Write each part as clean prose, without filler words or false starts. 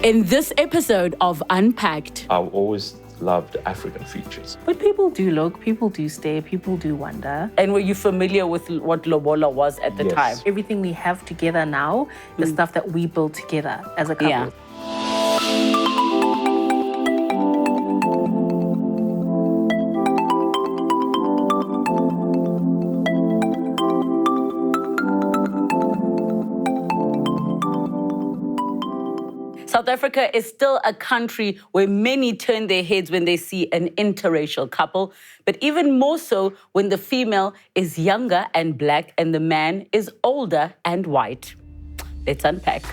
In this episode of Unpacked, I've always loved African features. But people do look, people do stare, people do wonder. and were you familiar with what Lobola was at the Yes. time? Everything we have together now is stuff that we built together as a couple. Yeah. South Africa is still a country where many turn their heads when they see an interracial couple, but even more so when the female is younger and black and the man is older and white. Let's unpack.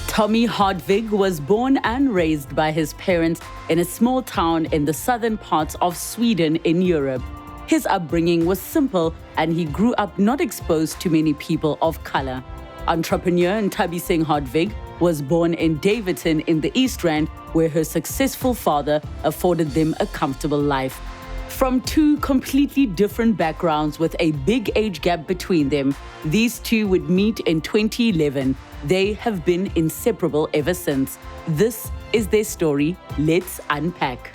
Tommy Hartvig was born and raised by his parents in a small town in the southern parts of Sweden in Europe. His upbringing was simple and he grew up not exposed to many people of color. Entrepreneur Nthabiseng Hartvig was born in Davidson in the East Rand, where her successful father afforded them a comfortable life. From two completely different backgrounds with a big age gap between them, these two would meet in 2011. They have been inseparable ever since. This is their story. Let's unpack.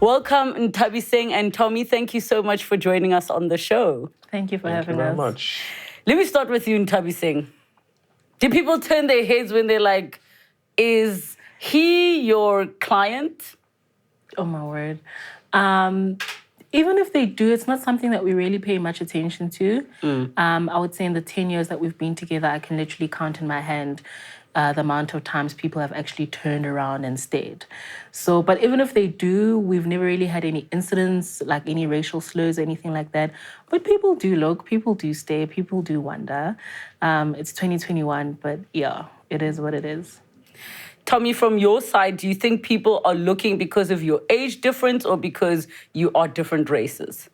Welcome, Nthabiseng and Tommy. Thank you so much for joining us on the show. Thank you for Thank you having very us. much. Let me start with you, Nthabiseng. Do people turn their heads when they're like, is he your client? Oh my word. Even if they do, it's not something that we really pay much attention to. I would say in the 10 years that we've been together, I can literally count in my hand the amount of times people have actually turned around and stayed. So, but even if they do, we've never really had any incidents, like any racial slurs, anything like that. But people do look, people do stare, people do wonder. It's 2021, but yeah, it is what it is. Tommy, from your side, do you think people are looking because of your age difference or because you are different races?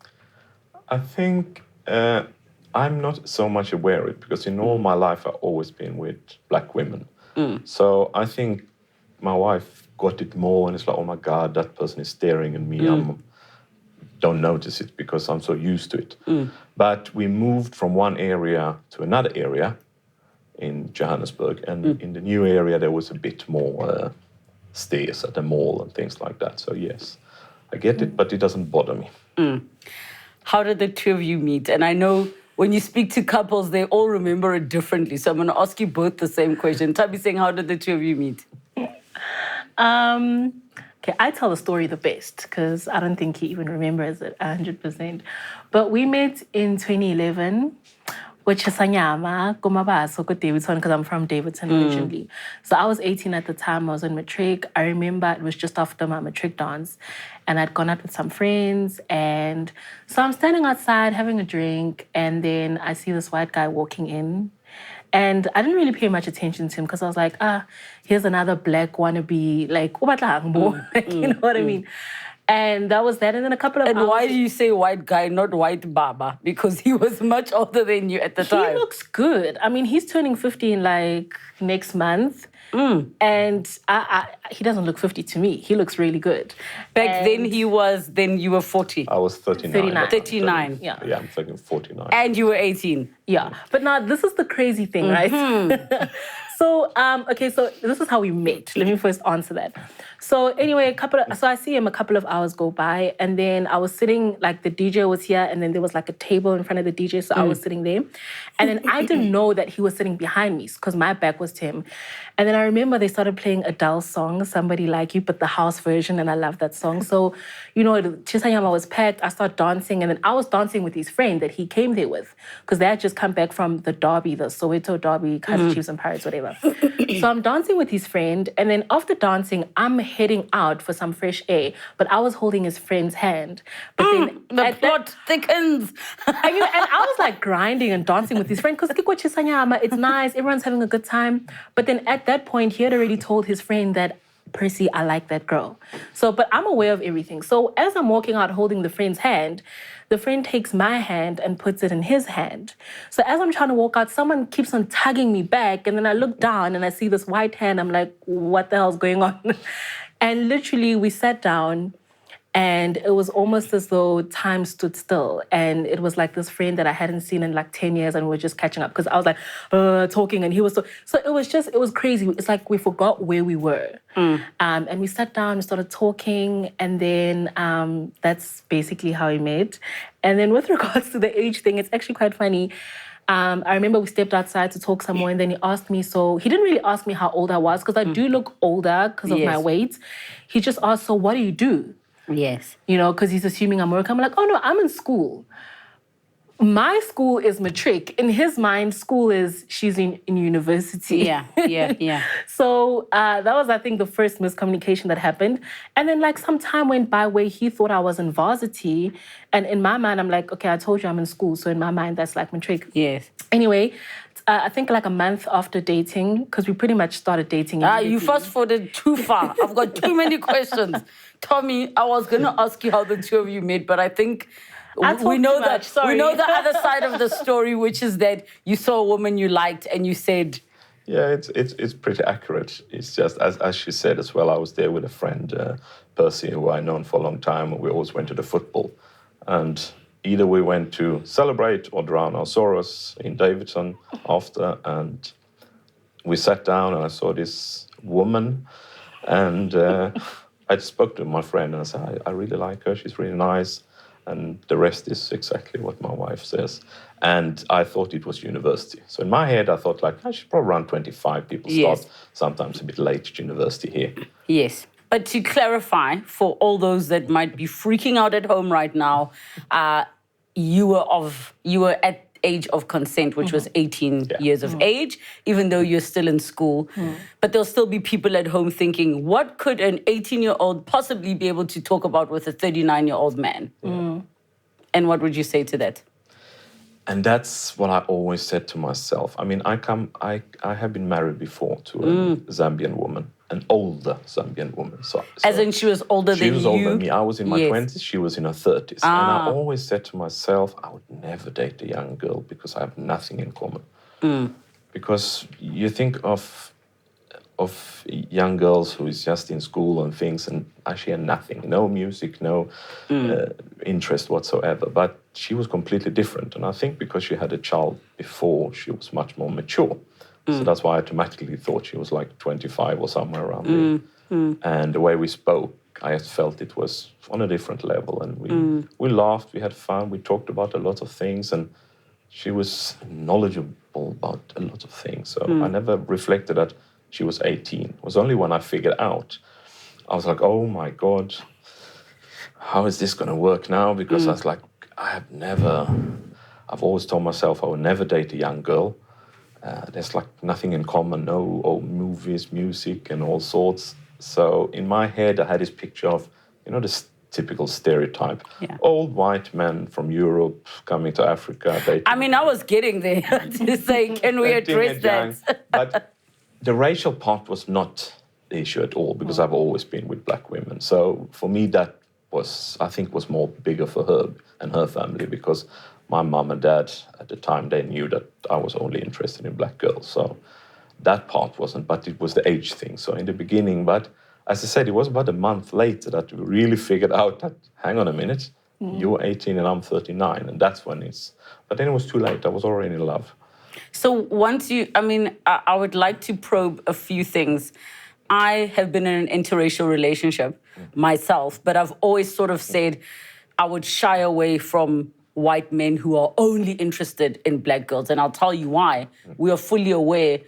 I think I'm not so much aware of it because in all my life I've always been with black women. So I think my wife got it more and it's like, oh my God, that person is staring at me. I don't notice it because I'm so used to it. But we moved from one area to another area in Johannesburg, and in the new area there was a bit more stairs at the mall and things like that. So yes, I get it, but it doesn't bother me. How did the two of you meet? And I know when you speak to couples, they all remember it differently. So I'm going to ask you both the same question. Nthabiseng, how did the two of you meet? Okay, I tell the story the best because I don't think he even remembers it 100%. But we met in 2011, which is Sanyama, Kumabaso, Davidson, because I'm from Davidson originally. So I was 18 at the time. I was in matric. I remember it was just after my matric dance, and I'd gone out with some friends. And so I'm standing outside having a drink, and then I see this white guy walking in. And I didn't really pay much attention to him because I was like, here's another black wannabe, like, you know what I mean? And that was that. And then a couple of And hours. why do you say white guy, not white baba? Because he was much older than you at the He time. looks good. I mean, he's turning 50 in like next month. And he doesn't look 50 to me. He looks really good. Back then then you were 40. I was 39. 39. 39. Yeah. Yeah, I'm thinking 49. And you were 18. Yeah. But now this is the crazy thing, right? So, okay, so this is how we met. Let me first answer that. So anyway, so I see him a couple of hours go by, and then I was sitting, like the DJ was here, and then there was like a table in front of the DJ, so I was sitting there. And then I didn't know that he was sitting behind me because my back was to him. And then I remember they started playing Adele's song, Somebody Like You, but the house version, and I love that song. So, you know, Chisanyama was packed, I started dancing, and then I was dancing with his friend that he came there with because they had just come back from the derby, the Soweto derby, Kaizer Chiefs and Pirates, whatever. So I'm dancing with his friend, and then after dancing, I'm heading out for some fresh air, but I was holding his friend's hand. But then The plot thickens. I mean, and I was like grinding and dancing with his friend because it's nice, everyone's having a good time. But then at that point, he had already told his friend that, Percy, I like that girl. So, but I'm aware of everything. So as I'm walking out holding the friend's hand, the friend takes my hand and puts it in his hand. So as I'm trying to walk out, someone keeps on tugging me back. And then I look down and I see this white hand. I'm like, what the hell's going on? And literally we sat down And it was almost as though time stood still. And it was like this friend that I hadn't seen in like 10 years, and we were just catching up because I was like talking, and he was so it was crazy. It's like we forgot where we were. And we sat down and started talking, and then that's basically how we met. And then with regards to the age thing, it's actually quite funny. I remember we stepped outside to talk some more, and then he asked me, so he didn't really ask me how old I was, because I do look older because of my weight. He just asked, so what do you do? Yes. You know, because he's assuming I'm working. I'm like, oh no, I'm in school. My school is matric. In his mind, school is she's in university. Yeah. So that was, I think, the first miscommunication that happened. And then like some time went by where he thought I was in varsity. And in my mind, I'm like, okay, I told you I'm in school. So in my mind, that's like matric. Yes. Anyway, I think like a month after dating, because we pretty much started dating. You fast-forwarded too far. I've got too many questions. Tommy, I was going to ask you how the two of you met, but I think we know the other side of the story, which is that you saw a woman you liked and you said... Yeah, it's pretty accurate. It's just, as she said as well, I was there with a friend, Percy, who I known for a long time, and we always went to the football. And either we went to celebrate or drown our sorrows in Davidson after, and we sat down and I saw this woman, and I spoke to my friend and I said, I really like her, she's really nice. And the rest is exactly what my wife says. And I thought it was university. So in my head, I thought like, she's probably around 25. People start sometimes a bit late at university here. Yes. But to clarify, for all those that might be freaking out at home right now, you were at age of consent, which was 18 years of age, even though you're still in school. But there'll still be people at home thinking, what could an 18-year-old possibly be able to talk about with a 39-year-old man? And what would you say to that? And that's what I always said to myself. I mean, I have been married before to a Zambian woman, an older Zambian woman. So as in she was older than you? She was older than me. I was in my 20s, she was in her 30s. And I always said to myself, I would never date a young girl because I have nothing in common. Because you think of young girls who is just in school and things and actually had nothing, no music, no interest whatsoever. But she was completely different. And I think because she had a child before, she was much more mature. So that's why I automatically thought she was like 25 or somewhere around there. And the way we spoke, I just felt it was on a different level. And we laughed, we had fun, we talked about a lot of things. And she was knowledgeable about a lot of things. So I never reflected that she was 18. It was only when I figured out, I was like, oh my God, how is this going to work now? Because I was like, I've always told myself I would never date a young girl. There's like nothing in common, no old movies, music and all sorts. So in my head, I had this picture of, this typical stereotype. Old white men from Europe coming to Africa. Dating. I mean, I was getting there to say, can we address that? But the racial part was not the issue at all because I've always been with black women. So for me, that was more bigger for her and her family because my mom and dad at the time, they knew that I was only interested in black girls. So that part wasn't, but it was the age thing. So in the beginning, but as I said, it was about a month later that we really figured out that, hang on a minute, you're 18 and I'm 39. And that's when but then it was too late. I was already in love. So once I would like to probe a few things. I have been in an interracial relationship myself, but I've always sort of said I would shy away from white men who are only interested in black girls. And I'll tell you why. We are fully aware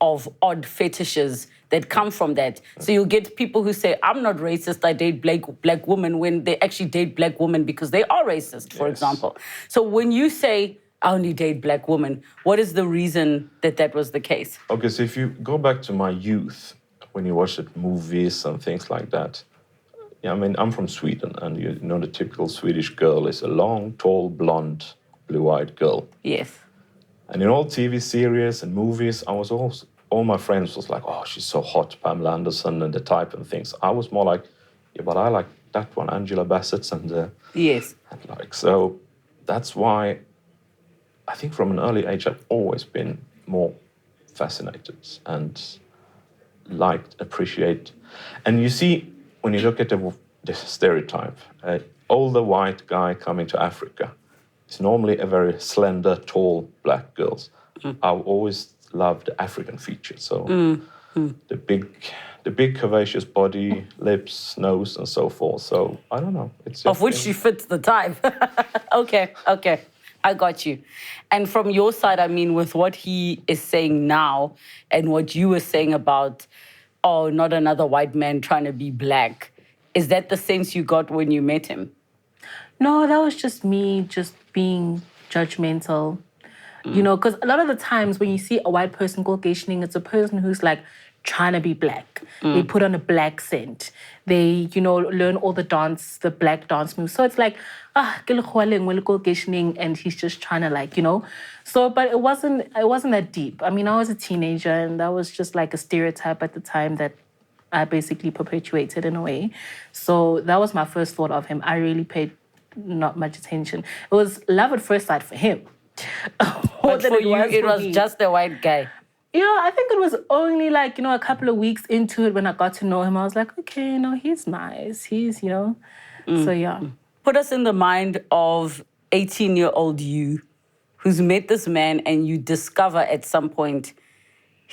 of odd fetishes that come from that. So you'll get people who say, I'm not racist, I date black women, when they actually date black women because they are racist, for example. So when you say, I only date black women, what is the reason that was the case? Okay, so if you go back to my youth, when you watch movies and things like that, I mean, I'm from Sweden, and the typical Swedish girl is a long, tall, blonde, blue-eyed girl. Yes. And in all TV series and movies, all my friends was like, oh, she's so hot, Pamela Anderson and the type and things. I was more like, yeah, but I like that one, Angela Bassett yes. And so that's why I think from an early age I've always been more fascinated and liked, appreciate. And you see, when you look at this stereotype. Older white guy coming to Africa is normally a very slender, tall black girls. I've always loved the African feature. So the big curvaceous body, lips, nose, and so forth. So I don't know. It's Of which she fits the type. Okay. I got you. And from your side, I mean, with what he is saying now and what you were saying about, oh, not another white man trying to be black, is that the sense you got when you met him? No, that was just me just being judgmental. You know, because a lot of the times when you see a white person go gationing, it's a person who's like trying to be black. They put on a black scent. They, learn all the black dance moves. So it's like, and he's just trying to So, but it wasn't that deep. I mean, I was a teenager and that was just like a stereotype at the time that I basically perpetuated in a way. So that was my first thought of him. I really paid not much attention. It was love at first sight for him. But for you, it was just a white guy. I think it was only a couple of weeks into it when I got to know him. I was like, okay, he's nice. He's, so yeah. Put us in the mind of 18-year-old you who's met this man and you discover at some point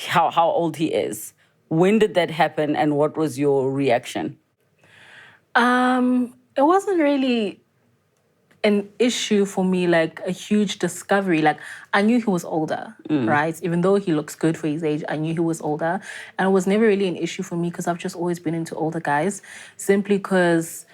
how old he is. When did that happen and what was your reaction? It wasn't really an issue for me, like a huge discovery. Like I knew he was older, right? Even though he looks good for his age, I knew he was older. And it was never really an issue for me because I've just always been into older guys simply because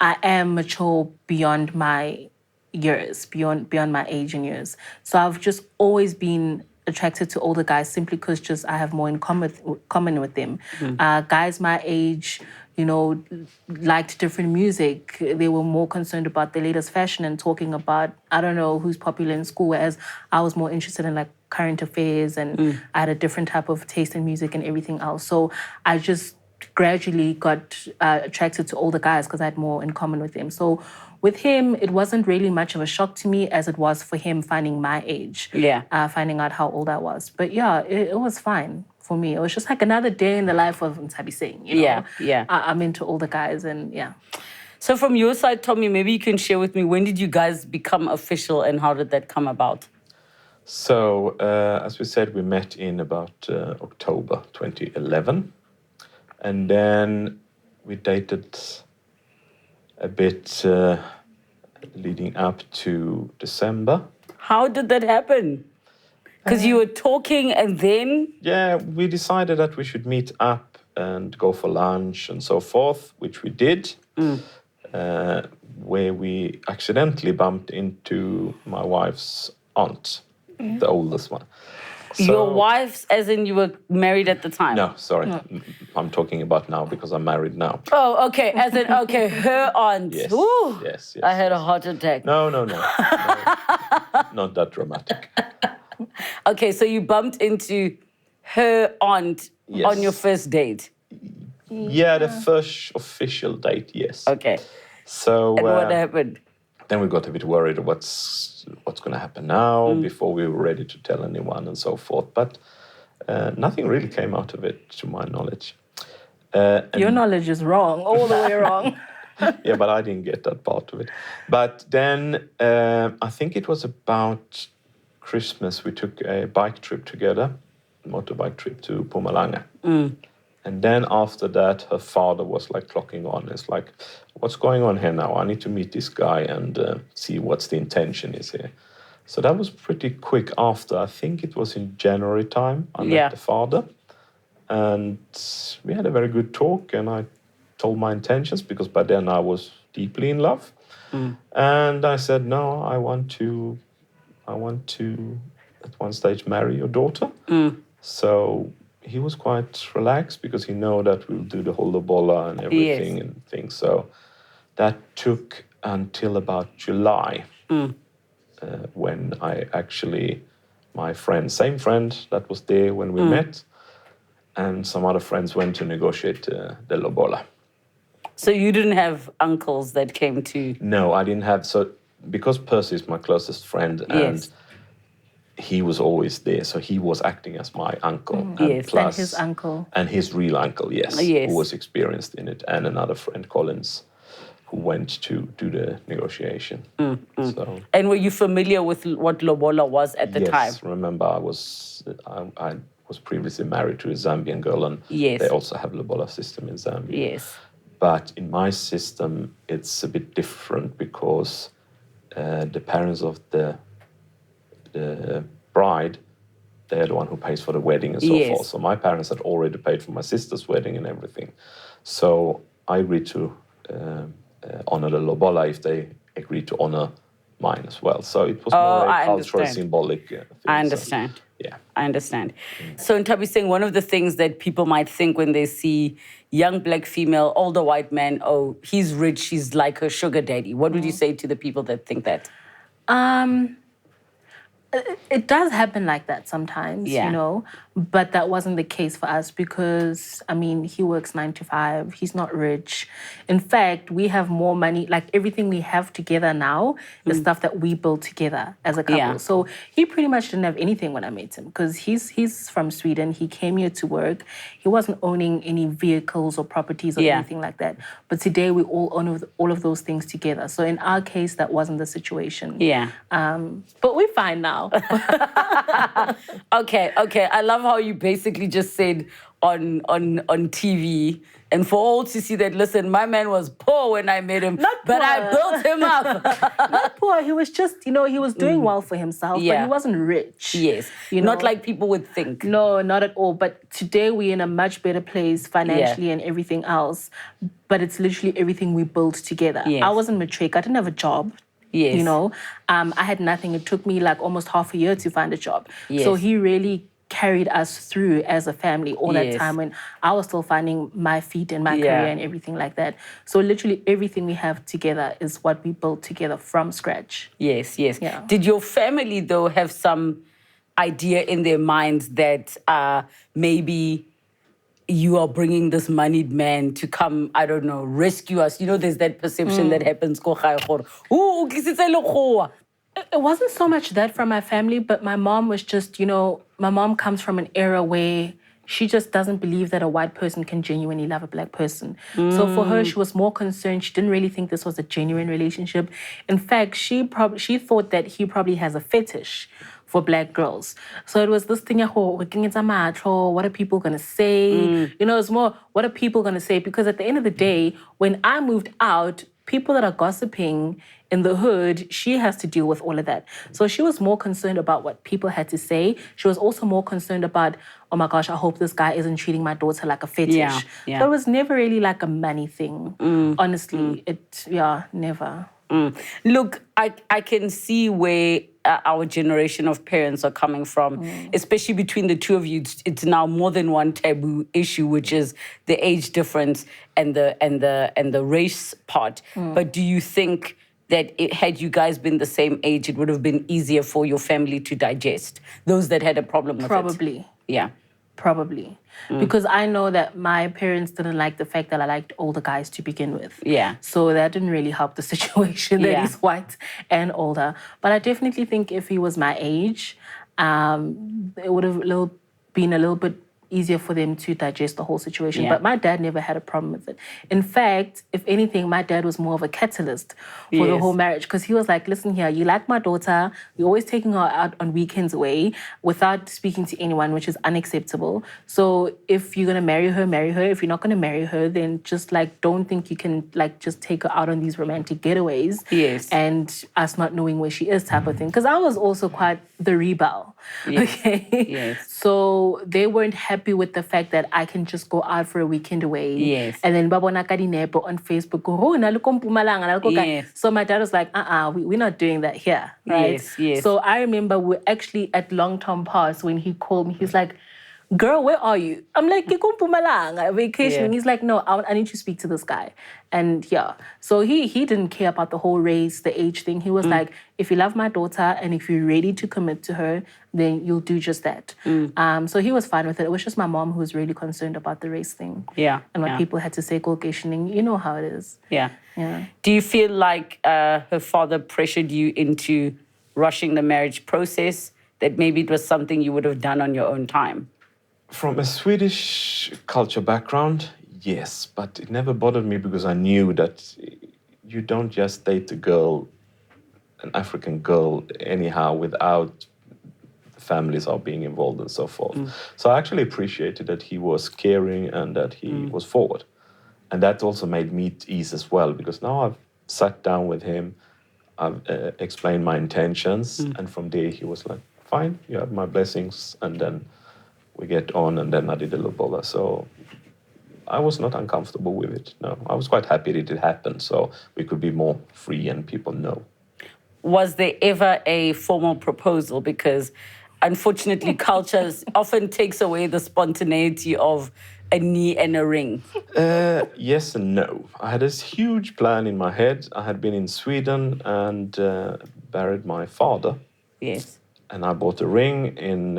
I am mature beyond my years, beyond my age and years. So I've just always been attracted to older guys simply because just I have more in common with them. Guys my age, liked different music. They were more concerned about the latest fashion and talking about, I don't know, who's popular in school, whereas I was more interested in current affairs and I had a different type of taste in music and everything else. So I just gradually got attracted to older guys because I had more in common with them. So with him, it wasn't really much of a shock to me as it was for him finding my age, finding out how old I was. But yeah, it was fine for me. It was just like another day in the life of Nthabiseng, Yeah. I'm into older guys and yeah. So from your side, Tommy, maybe you can share with me, when did you guys become official and how did that come about? So, as we said, we met in about October 2011. And then we dated a bit leading up to December. How did that happen? Because you were talking and then... Yeah, we decided that we should meet up and go for lunch and so forth, which we did, where we accidentally bumped into my wife's aunt, the oldest one. So, your wife's, as in you were married at the time? No, sorry. I'm talking about now because I'm married now. Oh, okay. As in, okay, her aunt. Yes, Ooh, yes. I had a heart attack. No. Not that dramatic. Okay, so you bumped into her aunt on your first date? Yeah, the first official date, yes. Okay. So and what happened? Then we got a bit worried what's going to happen now before we were ready to tell anyone and so forth. But nothing really came out of it, to my knowledge. Your knowledge is wrong, all the way wrong. Yeah, but I didn't get that part of it. But then I think it was about Christmas, we took a bike trip together, motorbike trip to Mpumalanga. And then after that, her father was clocking on. It's like, what's going on here now? I need to meet this guy and see what's the intention is here. So that was pretty quick after. I think it was in January time. I met the father. And we had a very good talk. And I told my intentions because by then I was deeply in love. And I said, no, I want to at one stage marry your daughter. So he was quite relaxed because he know that we'll do the whole Lobola and everything and things. So that took until about July when I actually, my friend, same friend that was there when we met, and some other friends went to negotiate the Lobola. So you didn't have uncles that came to... No, I didn't have. So because Percy is my closest friend and he was always there, so he was acting as my uncle. And plus, and his uncle. And his real uncle, yes, who was experienced in it, and another friend, Collins. who went to do the negotiation. So, And were you familiar with what Lobola was at the time? yes, remember I was previously married to a Zambian girl, and Yes. they also have Lobola system in Zambia. Yes. But in my system, it's a bit different because the parents of the bride, they're the one who pays for the wedding and so Yes. forth. So my parents had already paid for my sister's wedding and everything. So I agreed to honor the Lobola if they agreed to honor mine as well. So it was more a cultural, symbolic thing. I understand. So, yeah. I understand. So Nthabiseng, one of the things that people might think when they see young black female, older white man, oh, he's rich, he's like her sugar daddy. What would you say to the people that think that? It does happen like that sometimes, Yeah. you know, but that wasn't the case for us because, I mean, he works 9 to 5. He's not rich. In fact, we have more money. Like everything we have together now is stuff that we built together as a couple. Yeah. So he pretty much didn't have anything when I met him because he's from Sweden. He came here to work. He wasn't owning any vehicles or properties or anything like that. But today we all own all of those things together. So in our case, that wasn't the situation. Yeah. But we're fine now. Okay. I love how you basically just said on TV, and for all to see that, listen, my man was poor when I met him, but I built him up. Not poor. He was just, you know, he was doing well for himself, but he wasn't rich. Yes. You know? Not like people would think. No, not at all. But today we're in a much better place financially and everything else. But it's literally everything we built together. Yes. I wasn't matric. I didn't have a job. Yes. You know, I had nothing. It took me like almost half a year to find a job. Yes. So he really carried us through as a family all that Yes. time when I was still finding my feet and my career and everything like that. So literally everything we have together is what we built together from scratch. Yes. Yeah. Did your family, though, have some idea in their minds that maybe you are bringing this moneyed man to come, I don't know, rescue us? You know, there's that perception that happens. It wasn't so much that from my family, but my mom was just, you know, my mom comes from an era where she just doesn't believe that a white person can genuinely love a black person. So for her, she was more concerned. She didn't really think this was a genuine relationship. In fact, she thought that he probably has a fetish for black girls. So it was this thing, what are people going to say? You know, it's more, what are people going to say? Because at the end of the day, when I moved out, people that are gossiping in the hood, she has to deal with all of that. So she was more concerned about what people had to say. She was also more concerned about, oh my gosh, I hope this guy isn't treating my daughter like a fetish. Yeah. So it was never really like a money thing. Honestly, never. Look, I can see where our generation of parents are coming from, especially between the two of you. It's now more than one taboo issue, which is the age difference and the race part. But do you think that had you guys been the same age, it would have been easier for your family to digest? Those that had a problem with it. Probably. Yeah. Probably. Because I know that my parents didn't like the fact that I liked older guys to begin with. Yeah. So that didn't really help the situation that he's white and older. But I definitely think if he was my age, it would have been a little bit easier for them to digest the whole situation. Yeah. But my dad never had a problem with it. In fact, if anything, my dad was more of a catalyst for the whole marriage because he was like, listen here, you like my daughter, you're always taking her out on weekends away without speaking to anyone, which is unacceptable. So if you're going to marry her, marry her. If you're not going to marry her, then just like don't think you can like just take her out on these romantic getaways. Yes. And us not knowing where she is type of thing. Because I was also quite the rebel. Yes. Okay. Yes. So they weren't happy with the fact that I can just go out for a weekend away. Yes. And then babona kadinepo on Facebook. Yes. So my dad was like, we're not doing that here. Right? Yes. So I remember we're actually at Long Tom Pass when he called me. He's like, girl, where are you? I'm like, vacation. Yeah. He's like, no, I need to speak to this guy. And so he didn't care about the whole race, the age thing. He was like, if you love my daughter and if you're ready to commit to her, then you'll do just that. So he was fine with it. It was just my mom who was really concerned about the race thing. Yeah. And what people had to say, you know how it is. Yeah. Yeah. Do you feel like her father pressured you into rushing the marriage process, that maybe it was something you would have done on your own time? From a Swedish culture background, yes, but it never bothered me because I knew that you don't just date a girl, an African girl, anyhow, without the families are being involved and so forth. So I actually appreciated that he was caring and that he was forward. And that also made me at ease as well, because now I've sat down with him, I've explained my intentions, and from there he was like, fine, you have my blessings, and then we get on, and then I did the Lobola. So I was not uncomfortable with it, no. I was quite happy that it happened, so we could be more free and people know. Was there ever a formal proposal? Because unfortunately, culture often takes away the spontaneity of a knee and a ring. Yes and no. I had this huge plan in my head. I had been in Sweden and buried my father. Yes. And I bought a ring in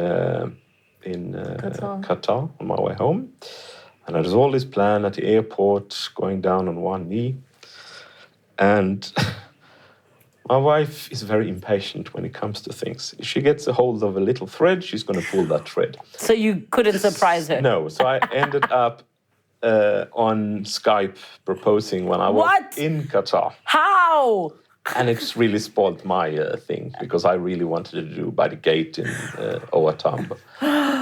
Qatar on my way home. And I was all this plan at the airport, going down on one knee. And my wife is very impatient when it comes to things. If she gets a hold of a little thread, she's going to pull that thread. So you couldn't surprise her? No. So I ended up on Skype proposing when I was in Qatar. How? And it's really spoiled my thing, because I really wanted to do by the gate in Oatambo.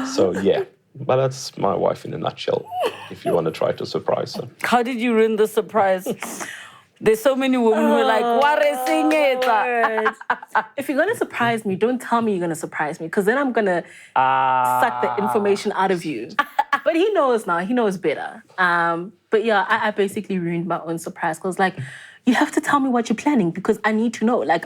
So, yeah. But that's my wife in a nutshell, if you want to try to surprise her. How did you ruin the surprise? There's so many women who are like, what is it? If you're going to surprise me, don't tell me you're going to surprise me, because then I'm going to suck the information out of you. But he knows now. He knows better. But yeah, I basically ruined my own surprise, because like, you have to tell me what you're planning, because I need to know. Like,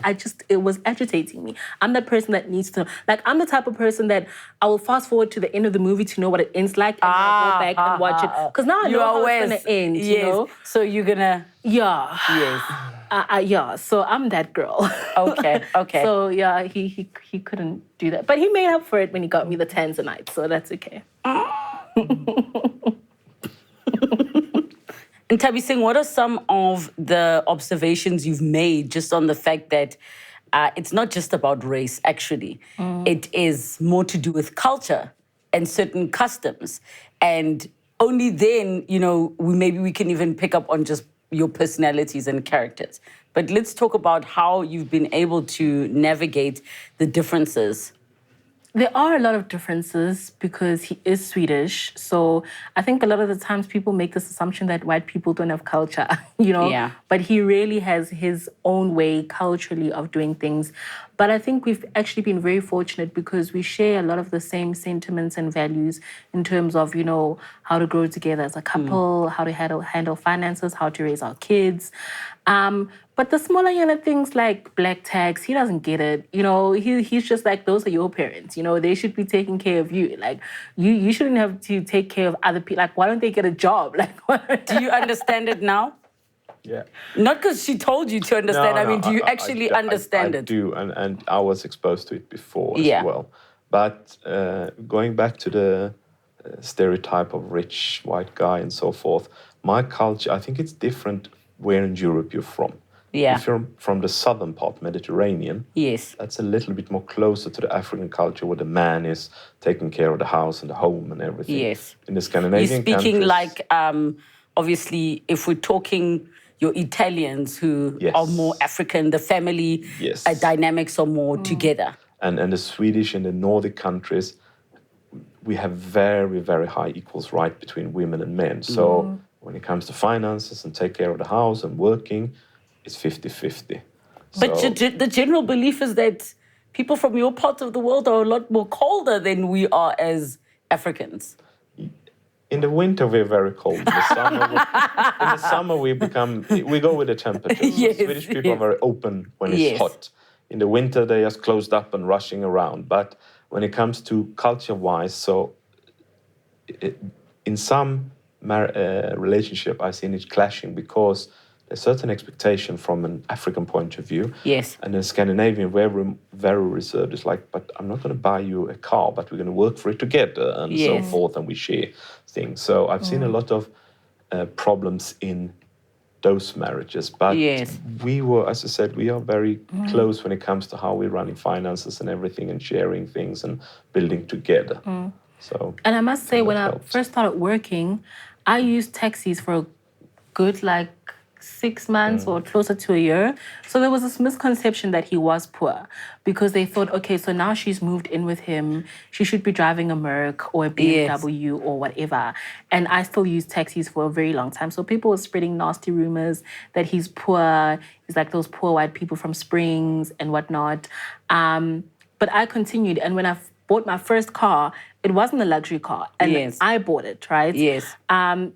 it was agitating me. I'm that person that needs to know. Like, I'm the type of person that I will fast forward to the end of the movie to know what it ends like, and I'll go back and watch it. Because now I know how it's going to end, you know? So you're going to... Yeah. Yes. Yeah, so I'm that girl. Okay. So yeah, he couldn't do that. But he made up for it when he got me the Tanzanite, so that's okay. Nthabiseng, what are some of the observations you've made just on the fact that it's not just about race, actually. It is more to do with culture and certain customs. And only then, you know, maybe we can even pick up on just your personalities and characters. But let's talk about how you've been able to navigate the differences. There are a lot of differences because he is Swedish. So I think a lot of the times people make this assumption that white people don't have culture, you know? Yeah. But he really has his own way culturally of doing things. But I think we've actually been very fortunate because we share a lot of the same sentiments and values in terms of, you know, how to grow together as a couple, how to handle finances, how to raise our kids. But the smaller unit things like black tax, he doesn't get it. You know, he's just like, those are your parents. You know, they should be taking care of you. Like, you shouldn't have to take care of other people. Like, why don't they get a job? Like, do you understand it now? Yeah. Not because she told you to understand. No, I mean, do you actually understand it? I do, and I was exposed to it before as well. But going back to the stereotype of rich white guy and so forth, my culture, I think it's different where in Europe you're from. Yeah. If you're from the southern part, Mediterranean, yes, that's a little bit more closer to the African culture where the man is taking care of the house and the home and everything. Yes. In the Scandinavian You're speaking countries, like, obviously, if we're talking your Italians who are more African, the family dynamics are more together. And the Swedish and the Nordic countries, we have very, very high equals right between women and men. So when it comes to finances and take care of the house and working, it's 50-50. But the general belief is that people from your part of the world are a lot more colder than we are as Africans. In the winter, we're very cold. In the summer, we go with the temperature. Yes, Swedish people are very open when it's hot. In the winter, they're just closed up and rushing around. But when it comes to culture-wise, in some relationship, I've seen it clashing because there's certain expectation from an African point of view. Yes. And in Scandinavian, we're very reserved. It's like, but I'm not going to buy you a car, but we're going to work for it together and so forth, and we share things. So I've seen a lot of problems in those marriages. But we were, as I said, we are very close when it comes to how we're running finances and everything and sharing things and building together. So. And I must say, when I first started working, I used taxis for a good, 6 months or closer to a year. So there was this misconception that he was poor because they thought, okay, so now she's moved in with him. She should be driving a Merc or a BMW or whatever. And I still used taxis for a very long time. So people were spreading nasty rumors that he's poor. He's like those poor white people from Springs and whatnot. But I continued. And when I bought my first car, it wasn't a luxury car. And I bought it, right? Yes. And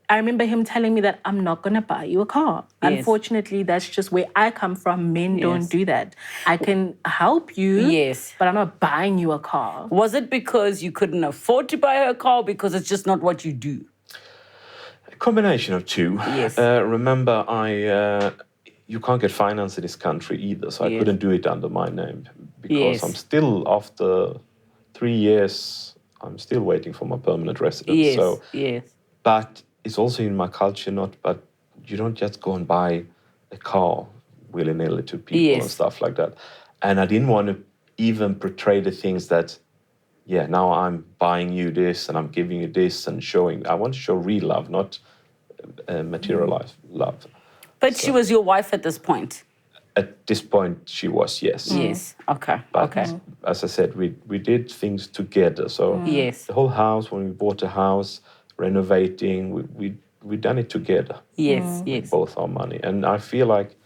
I remember him telling me that I'm not going to buy you a car. Yes. Unfortunately, that's just where I come from. Men don't do that. I can help you, but I'm not buying you a car. Was it because you couldn't afford to buy her a car, because it's just not what you do? A combination of two. Yes. Remember, you can't get finance in this country either, so I couldn't do it under my name because I'm still, after 3 years, I'm still waiting for my permanent residence. But it's also in my culture, but you don't just go and buy a car willy-nilly to people and stuff like that. And I didn't want to even portray the things that, now I'm buying you this and I'm giving you this and showing. I want to show real love, not materialized love. But she was your wife at this point? At this point, she was, yes. Yes, okay. But as I said, we did things together. So the whole house, when we bought a house, renovating, we done it together. Yes. Both our money. And I feel like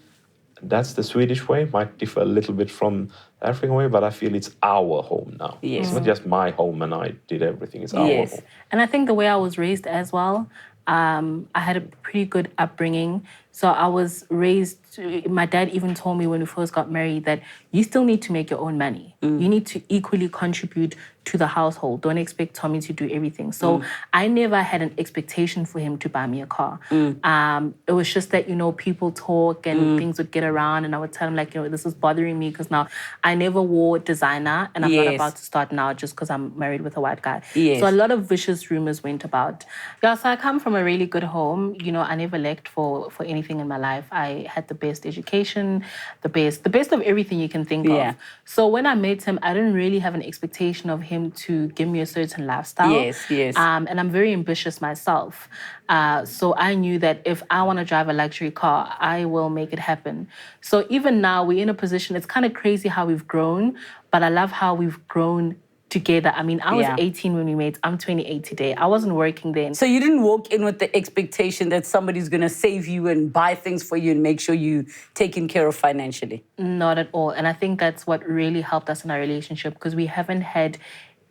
that's the Swedish way. Might differ a little bit from the African way, but I feel it's our home now. It's not just my home and I did everything. It's our home. And I think the way I was raised as well, I had a pretty good upbringing. So I was raised, my dad even told me when we first got married that you still need to make your own money. You need to equally contribute to the household. Don't expect Tommy to do everything. So I never had an expectation for him to buy me a car. It was just that, people talk and things would get around and I would tell him like, this is bothering me because now I never wore designer and I'm not about to start now just because I'm married with a white guy. So a lot of vicious rumors went about. So I come from a really good home. I never lacked for anything in my life. I had the best education, the best of everything you can think of. So when I met him, I didn't really have an expectation of him to give me a certain lifestyle. And I'm very ambitious myself. So I knew that if I want to drive a luxury car, I will make it happen. So even now, we're in a position, it's kind of crazy how we've grown, but I love how we've grown together. I mean, I was 18 when we met. I'm 28 today. I wasn't working then. So you didn't walk in with the expectation that somebody's going to save you and buy things for you and make sure you're taken care of financially? Not at all. And I think that's what really helped us in our relationship because we haven't had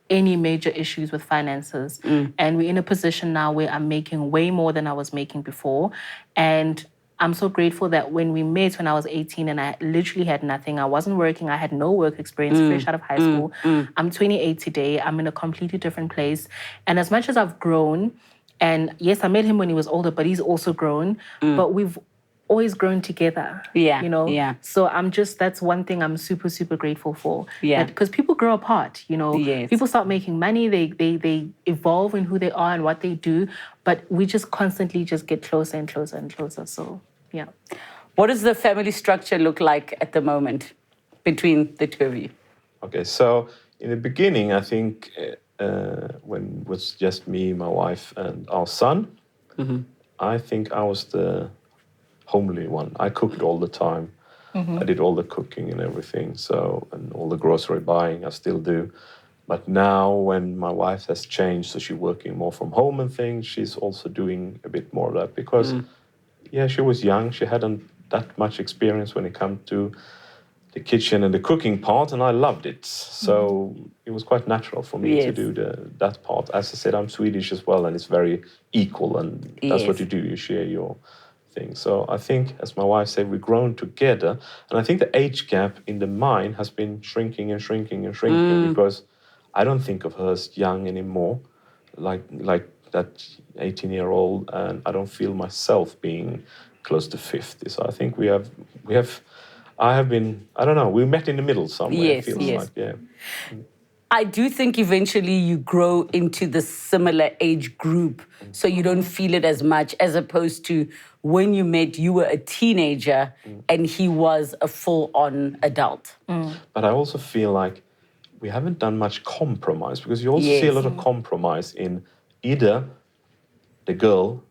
any major issues with finances. And we're in a position now where I'm making way more than I was making before. And I'm so grateful that when we met when I was 18 and I literally had nothing, I wasn't working, I had no work experience, fresh out of high school. I'm 28 today, I'm in a completely different place. And as much as I've grown, and yes, I met him when he was older, but he's also grown, but we've always grown together, So that's one thing I'm super, super grateful for. Because people grow apart, People start making money, they evolve in who they are and what they do, but we just constantly just get closer and closer and closer, so, yeah. What does the family structure look like at the moment between the two of you? Okay, so in the beginning, I think when it was just me, my wife, and our son, I think I was the homely one. I cooked all the time. I did all the cooking and everything, and all the grocery buying I still do. But now when my wife has changed, so she's working more from home and things, she's also doing a bit more of that because, she was young. She hadn't that much experience when it comes to the kitchen and the cooking part, and I loved it. So it was quite natural for me to do that part. As I said, I'm Swedish as well, and it's very equal, and that's what you do. You share your thing. So I think, as my wife said, we've grown together, and I think the age gap in the mind has been shrinking and shrinking and shrinking because I don't think of her as young anymore, like that 18-year-old, and I don't feel myself being close to 50. So I think we have. I have been. I don't know. We met in the middle somewhere. It feels like, I do think eventually you grow into the similar age group, so you don't feel it as much, as opposed to when you met, you were a teenager and he was a full-on adult. But I also feel like we haven't done much compromise, because you also see a lot of compromise in either the girl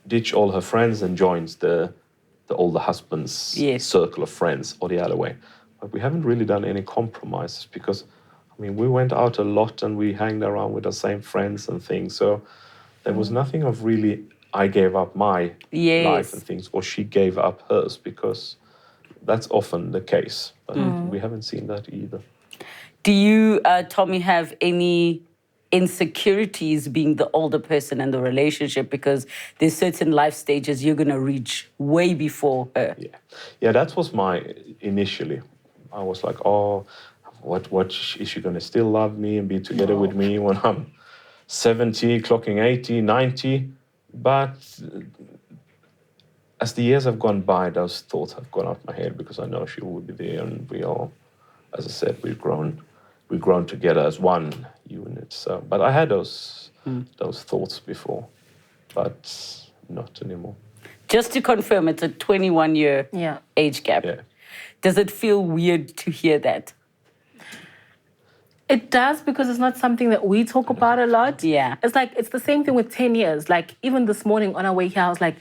ditch all her friends and joins the older husband's Yes. circle of friends, or the other way. But we haven't really done any compromises because, I mean, we went out a lot and we hanged around with the same friends and things. So there was nothing of really, I gave up my Yes. life and things, or she gave up hers, because that's often the case. But we haven't seen that either. Do you, Tommy, have any insecurities being the older person in the relationship, because there's certain life stages you're going to reach way before her? Yeah, that was my initially. I was like, oh, what is she going to still love me and be together with me when I'm 70, clocking 80, 90? But as the years have gone by, those thoughts have gone out my head, because I know she will be there, and we all, as I said, we've grown together as one unit. So, but I had those thoughts before, but not anymore. Just to confirm, it's a 21-year age gap. Yeah. Does it feel weird to hear that? It does, because it's not something that we talk about a lot. Yeah. It's like, it's the same thing with 10 years. Like, even this morning on our way here, I was like,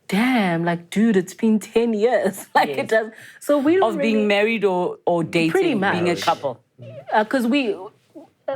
damn, like, dude, it's been 10 years. Like, Yes. it does. So we don't Of being married or dating, Pretty much. being a couple? because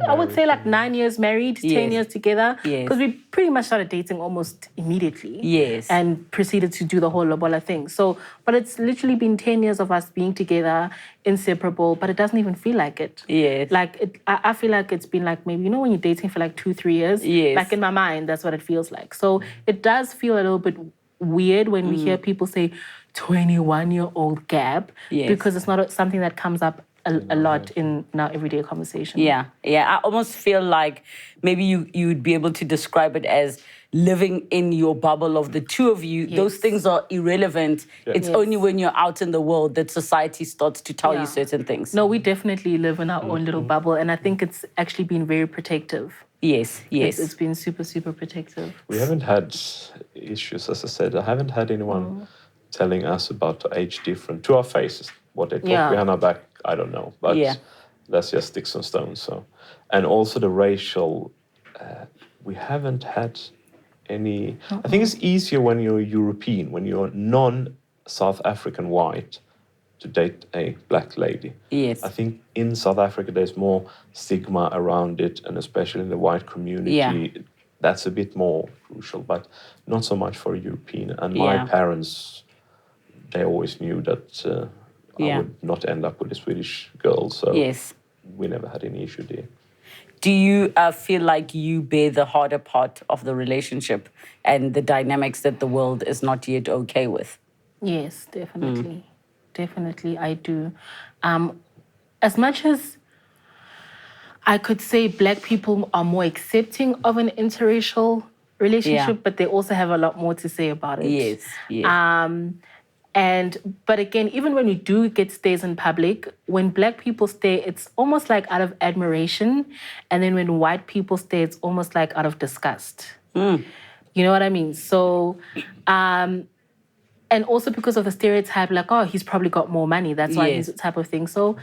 I would say like 9 years married, 10 Yes. years together. Yes. Because we pretty much started dating almost immediately. Yes. And proceeded to do the whole Lobola thing. So, but it's literally been 10 years of us being together, inseparable, but it doesn't even feel like it. Yes. Like, I feel like it's been like, maybe, you know, when you're dating for like 2-3 years? Yes. Like in my mind, that's what it feels like. So it does feel a little bit weird when we hear people say 21-year-old gap. Yes. Because it's not something that comes up a lot in our everyday conversation. Yeah. I almost feel like maybe you'd be able to describe it as living in your bubble of the two of you. Yes. Those things are irrelevant. It's Yes. only when you're out in the world that society starts to tell Yeah. you certain things. No, we definitely live in our own little bubble, and I think it's actually been very protective. Yes. It's been super, super protective. We haven't had issues, as I said. I haven't had anyone telling us about the age difference to our faces. What they talk behind our back, I don't know. But that's just sticks and stones. So, and also the racial, we haven't had any. I think it's easier when you're European, when you're non-South African white, to date a black lady. Yes. I think in South Africa there's more stigma around it, and especially in the white community, that's a bit more crucial, but not so much for European. And my parents, they always knew that I would not end up with a Swedish girl, so we never had any issue there. Do you feel like you bear the harder part of the relationship and the dynamics that the world is not yet okay with? Yes, definitely. Definitely, I do. As much as I could say Black people are more accepting of an interracial relationship, but they also have a lot more to say about it. Yes. But again, even when we do get stares in public, when Black people stare, it's almost like out of admiration. And then when white people stare, it's almost like out of disgust. You know what I mean? So, and also because of the stereotype, like, oh, he's probably got more money. That's why he's the type of thing. So,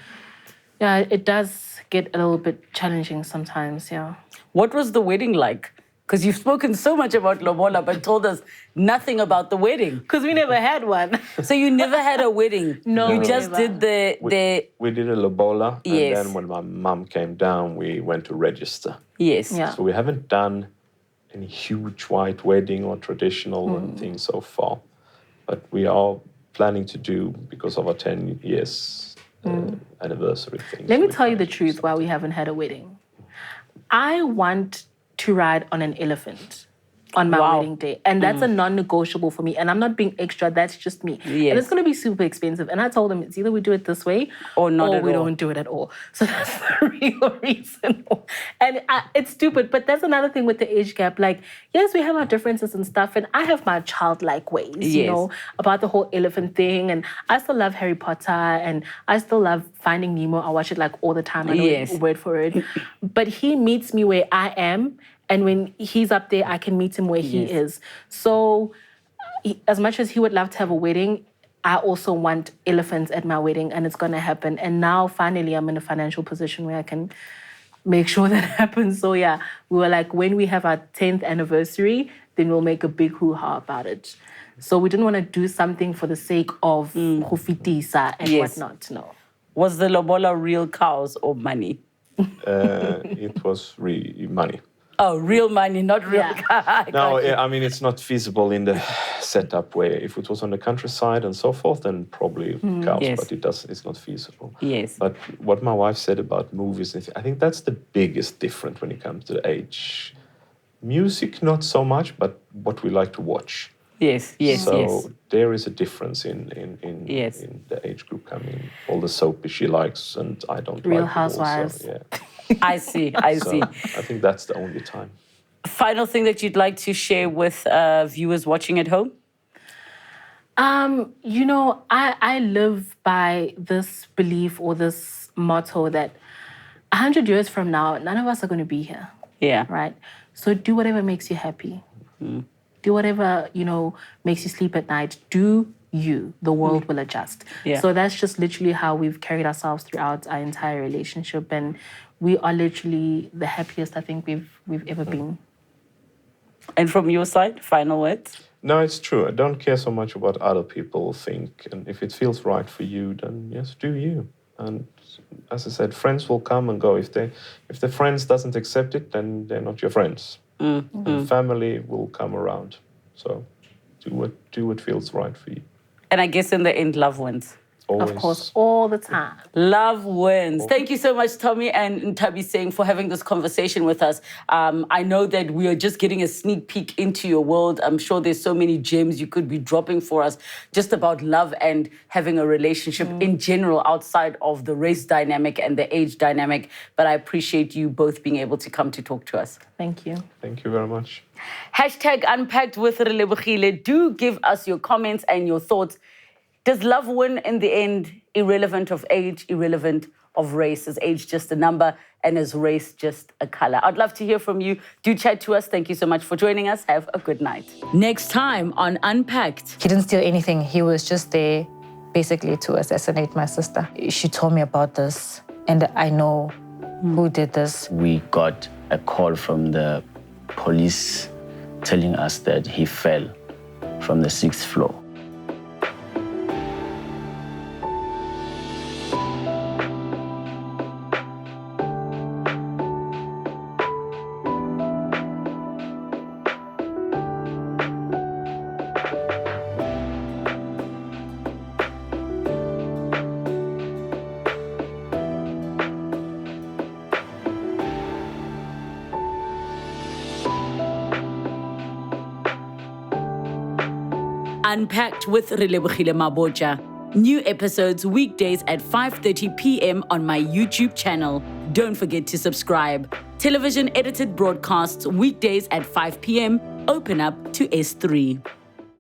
yeah, it does get a little bit challenging sometimes, yeah. What was the wedding like? Because you've spoken so much about Lobola, but told us nothing about the wedding. Because we never had one. So you never had a wedding? No, you just did the... We did a Lobola, Yes. and then when my mum came down, we went to register. Yes. Yeah. So we haven't done any huge white wedding or traditional thing so far. But we are planning to do, because of our 10 years anniversary thing. Let me tell you the truth why we haven't had a wedding. I want to ride on an elephant on my wedding day. And that's a non-negotiable for me. And I'm not being extra, that's just me. Yes. And it's going to be super expensive. And I told them it's either we do it this way or not at we all. don't do it at all. So that's the real reason. And it's stupid, but that's another thing with the age gap. Like, yes, we have our differences and stuff, and I have my childlike ways, you know, about the whole elephant thing. And I still love Harry Potter, and I still love Finding Nemo. I watch it like all the time. I know word for it. But he meets me where I am, and when he's up there, I can meet him where he is. So as much as he would love to have a wedding, I also want elephants at my wedding, and it's going to happen. And now, finally, I'm in a financial position where I can make sure that happens. So, yeah, we were like, when we have our 10th anniversary, then we'll make a big hoo-ha about it. So we didn't want to do something for the sake of go fitisa and Yes. whatnot. No. Was the Lobola real cows or money? It was really money. Oh, real money, not real Yeah. cows. No, I mean, it's not feasible in the setup where if it was on the countryside and so forth, then probably cows, Yes. but it's not feasible. Yes. But what my wife said about movies, I think that's the biggest difference when it comes to the age. Music, not so much, but what we like to watch. Yes, yes, So yes. there is a difference in Yes. in the age group coming. All the soapy she likes and I don't Real like it also, Housewives. yeah. I see, I So see. I think that's the only time. Final thing that you'd like to share with viewers watching at home? You know, I live by this belief or this motto that 100 years from now, none of us are going to be here. Yeah. Right? So do whatever makes you happy. Do whatever, makes you sleep at night. Do you. The world will adjust. Yeah. So that's just literally how we've carried ourselves throughout our entire relationship. And we are literally the happiest I think we've ever been. And from your side, final words? No, it's true. I don't care so much what other people think. And if it feels right for you, then yes, do you. And as I said, friends will come and go. If the friends doesn't accept it, then they're not your friends. And family will come around. So do what feels right for you. And I guess in the end, love wins. Always. Of course, all the time. Love wins. Thank you so much, Tommy and Nthabiseng, for having this conversation with us. I know that we are just getting a sneak peek into your world. I'm sure there's so many gems you could be dropping for us just about love and having a relationship in general outside of the race dynamic and the age dynamic. But I appreciate you both being able to come to talk to us. Thank you. Thank you very much. Hashtag Unpacked with Relebogile. Do give us your comments and your thoughts. Does love win in the end, irrelevant of age, irrelevant of race? Is age just a number and is race just a color? I'd love to hear from you. Do chat to us. Thank you so much for joining us. Have a good night. Next time on Unpacked. He didn't steal anything. He was just there basically to assassinate my sister. She told me about this and I know who did this. We got a call from the police telling us that he fell from the 6th floor. Unpacked with Relebogile Mabotja. New episodes weekdays at 5:30 p.m. on my YouTube channel. Don't forget to subscribe. Television edited broadcasts weekdays at 5 p.m. Open up to S3.